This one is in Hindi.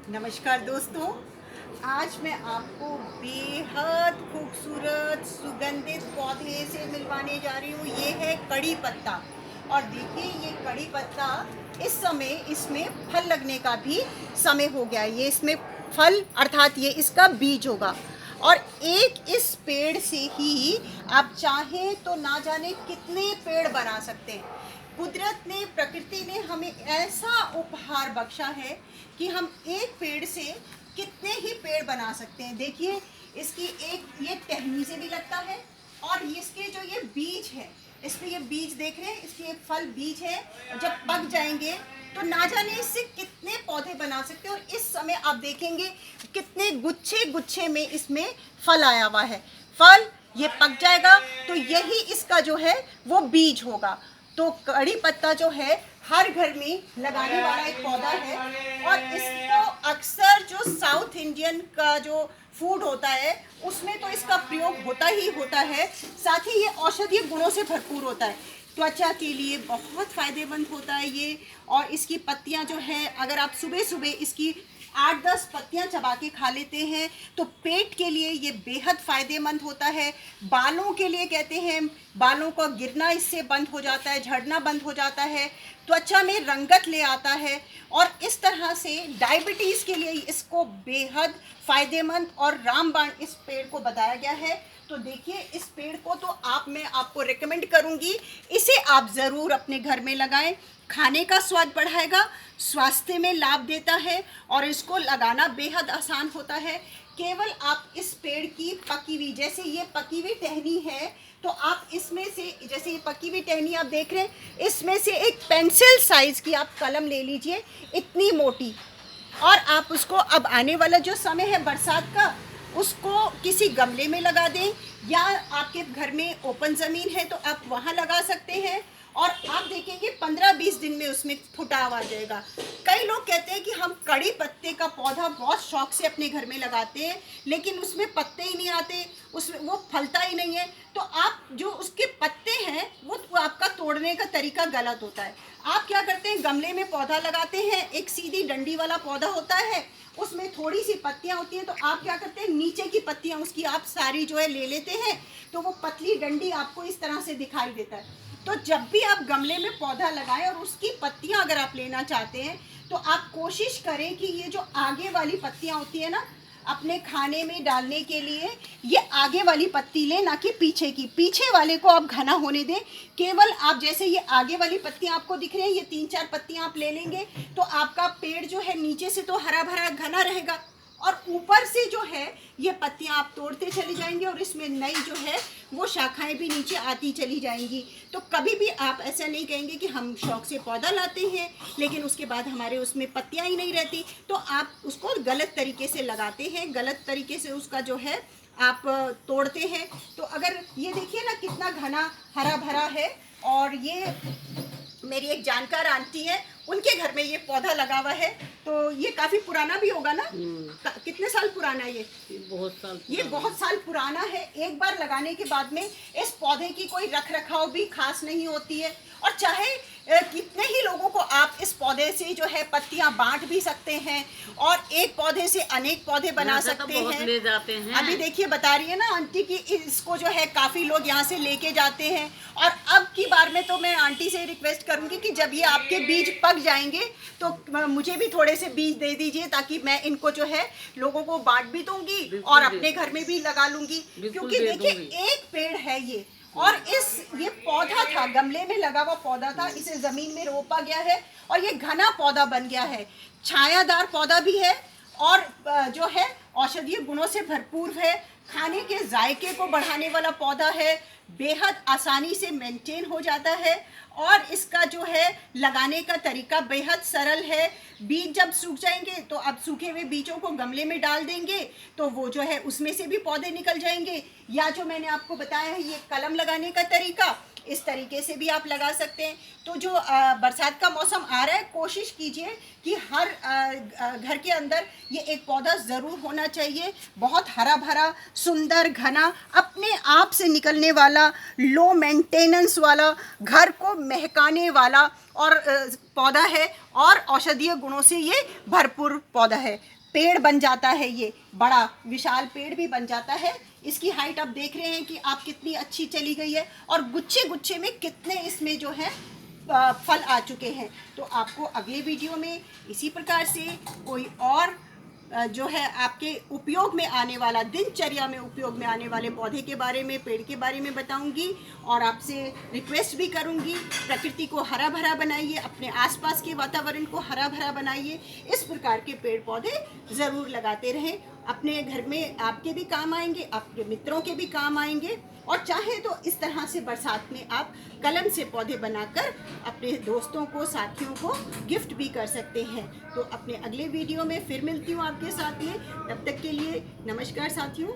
नमस्कार दोस्तों। आज मैं आपको बेहद खूबसूरत सुगंधित पौधे से मिलवाने जा रही हूँ। ये है कड़ी पत्ता। और देखिए, ये कड़ी पत्ता इस समय इसमें फल लगने का भी समय हो गया है। ये इसमें फल अर्थात ये इसका बीज होगा। और एक इस पेड़ से ही आप चाहें तो ना जाने कितने पेड़ बना सकते हैं। कुदरत ने, प्रकृति ने हमें ऐसा उपहार बख्शा है कि हम एक पेड़ से कितने ही पेड़ बना सकते हैं। देखिए, इसकी एक ये टहनी से भी लगता है। और इसके जो ये बीज है, इसमें ये बीज देख रहे हैं, इसके ये फल बीज है। और जब पक जाएंगे तो ना जाने इससे कितने पौधे बना सकते हैं। और इस समय आप देखेंगे कितने गुच्छे गुच्छे में इसमें फल आया हुआ है। फल ये पक जाएगा तो यही इसका जो है वो बीज होगा। तो कड़ी पत्ता जो है हर घर में लगाने वाला एक पौधा है। और इसको अक्सर जो साउथ इंडियन का जो फूड होता है उसमें तो इसका प्रयोग होता ही होता है। साथ ही ये औषधीय गुणों से भरपूर होता है। त्वचा के लिए बहुत फायदेमंद होता है ये। और इसकी पत्तियां जो है, अगर आप सुबह सुबह इसकी 8-10 पत्तियां चबा के खा लेते हैं तो पेट के लिए ये बेहद फायदेमंद होता है। बालों के लिए कहते हैं, बालों का गिरना इससे बंद हो जाता है, झड़ना बंद हो जाता है, त्वचा में रंगत ले आता है। और इस तरह से डायबिटीज़ के लिए इसको बेहद फायदेमंद और रामबाण इस पेड़ को बताया गया है। तो देखिए, इस पेड़ को तो मैं आपको रिकमेंड करूंगी, इसे आप ज़रूर अपने घर में लगाएं। खाने का स्वाद बढ़ाएगा, स्वास्थ्य में लाभ देता है और इसको लगाना बेहद आसान होता है। केवल आप इस पेड़ की पकी हुई, जैसे ये पकी हुई टहनी है, तो आप इसमें से, जैसे ये पकी हुई टहनी आप देख रहे हैं, इसमें से एक पेंसिल साइज़ की आप कलम ले लीजिए, इतनी मोटी। और आप उसको, अब आने वाला जो समय है बरसात का, उसको किसी गमले में लगा दें, या आपके घर में ओपन ज़मीन है तो आप वहाँ लगा सकते हैं। और आप देखेंगे 15-20 दिन में उसमें फुटाव आ जाएगा। कई लोग कहते हैं कि हम कड़ी पत्ते का पौधा बहुत शौक से अपने घर में लगाते हैं, लेकिन उसमें पत्ते ही नहीं आते, उसमें वो फलता ही नहीं है। तो आप जो उसके पत्ते हैं वो आपका तोड़ने का तरीका गलत होता है। आप क्या करते हैं, गमले में पौधा लगाते हैं, एक सीधी डंडी वाला पौधा होता है, उसमें थोड़ी सी पत्तियां होती हैं। तो आप क्या करते हैं, नीचे की पत्तियां उसकी आप सारी जो है ले लेते हैं, तो वो पतली डंडी आपको इस तरह से दिखाई देता है। तो जब भी आप गमले में पौधा लगाएं और उसकी पत्तियां अगर आप लेना चाहते हैं तो आप कोशिश करें कि ये जो आगे वाली पत्तियां होती है ना, अपने खाने में डालने के लिए ये आगे वाली पत्ती लें, ना कि पीछे की। पीछे वाले को आप घना होने दें। केवल आप, जैसे ये आगे वाली पत्तियां आपको दिख रही हैं, ये 3-4 पत्तियां आप ले लेंगे तो आपका पेड़ जो है नीचे से तो हरा भरा घना रहेगा, और ऊपर से जो है ये पत्तियां आप तोड़ते चले जाएंगे और इसमें नई जो है वो शाखाएं भी नीचे आती चली जाएंगी। तो कभी भी आप ऐसा नहीं कहेंगे कि हम शौक से पौधा लाते हैं लेकिन उसके बाद हमारे उसमें पत्तियां ही नहीं रहती। तो आप उसको गलत तरीके से लगाते हैं, गलत तरीके से उसका जो है आप तोड़ते हैं। तो अगर ये देखिए ना कितना घना हरा भरा है। और ये मेरी एक जानकार आंटी है, उनके घर में ये पौधा लगा हुआ है। तो ये काफी पुराना भी होगा ना? कितने साल पुराना है ये? ये बहुत साल पुराना है। एक बार लगाने के बाद में इस पौधे की कोई रख रखाव भी खास नहीं होती है। और चाहे कितने ही लोगों को आप इस पौधे से जो है पत्तियां बांट भी सकते हैं और एक पौधे से अनेक पौधे बना सकते हैं। ले जाते हैं। अभी देखिए, बता रही है ना आंटी कि इसको जो है काफी लोग यहाँ से लेके जाते हैं। और अब की बार में तो मैं आंटी से रिक्वेस्ट करूंगी कि जब ये आपके बीज पक जाएंगे तो मुझे भी थोड़े से बीज दे दीजिए, ताकि मैं इनको जो है लोगों को बांट भी दूंगी और अपने घर में भी लगा लूंगी। क्योंकि देखिए, एक पेड़ है ये, और ये पौधा था, गमले में लगा हुआ पौधा था, इसे जमीन में रोपा गया है और ये घना पौधा बन गया है। छायादार पौधा भी है और जो है औषधीय गुणों से भरपूर है। खाने के जायके को बढ़ाने वाला पौधा है, बेहद आसानी से मेंटेन हो जाता है और इसका जो है लगाने का तरीका बेहद सरल है। बीज जब सूख जाएंगे तो अब सूखे हुए बीजों को गमले में डाल देंगे तो वो जो है उसमें से भी पौधे निकल जाएंगे। या जो मैंने आपको बताया है ये कलम लगाने का तरीका, इस तरीके से भी आप लगा सकते हैं। तो जो बरसात का मौसम आ रहा है, कोशिश कीजिए कि हर घर के अंदर ये एक पौधा ज़रूर होना चाहिए। बहुत हरा भरा, सुंदर, घना, अपने आप से निकलने वाला, लो मेंटेनेंस वाला, घर को महकाने वाला और पौधा है और औषधीय गुणों से ये भरपूर पौधा है। पेड़ बन जाता है, ये बड़ा विशाल पेड़ भी बन जाता है। इसकी हाइट आप देख रहे हैं कि आप कितनी अच्छी चली गई है, और गुच्छे गुच्छे में कितने इसमें जो है फल आ चुके हैं। तो आपको अगले वीडियो में इसी प्रकार से कोई और जो है आपके उपयोग में आने वाला, दिनचर्या में उपयोग में आने वाले पौधे के बारे में, पेड़ के बारे में बताऊंगी। और आपसे रिक्वेस्ट भी करूंगी, प्रकृति को हरा भरा बनाइए, अपने आसपास के वातावरण को हरा भरा बनाइए। इस प्रकार के पेड़ पौधे ज़रूर लगाते रहें, अपने घर में आपके भी काम आएंगे, आपके मित्रों के भी काम आएंगे। और चाहे तो इस तरह से बरसात में आप कलम से पौधे बनाकर अपने दोस्तों को, साथियों को गिफ्ट भी कर सकते हैं। तो अपने अगले वीडियो में फिर मिलती हूँ आपके साथ में। तब तक के लिए नमस्कार साथियों।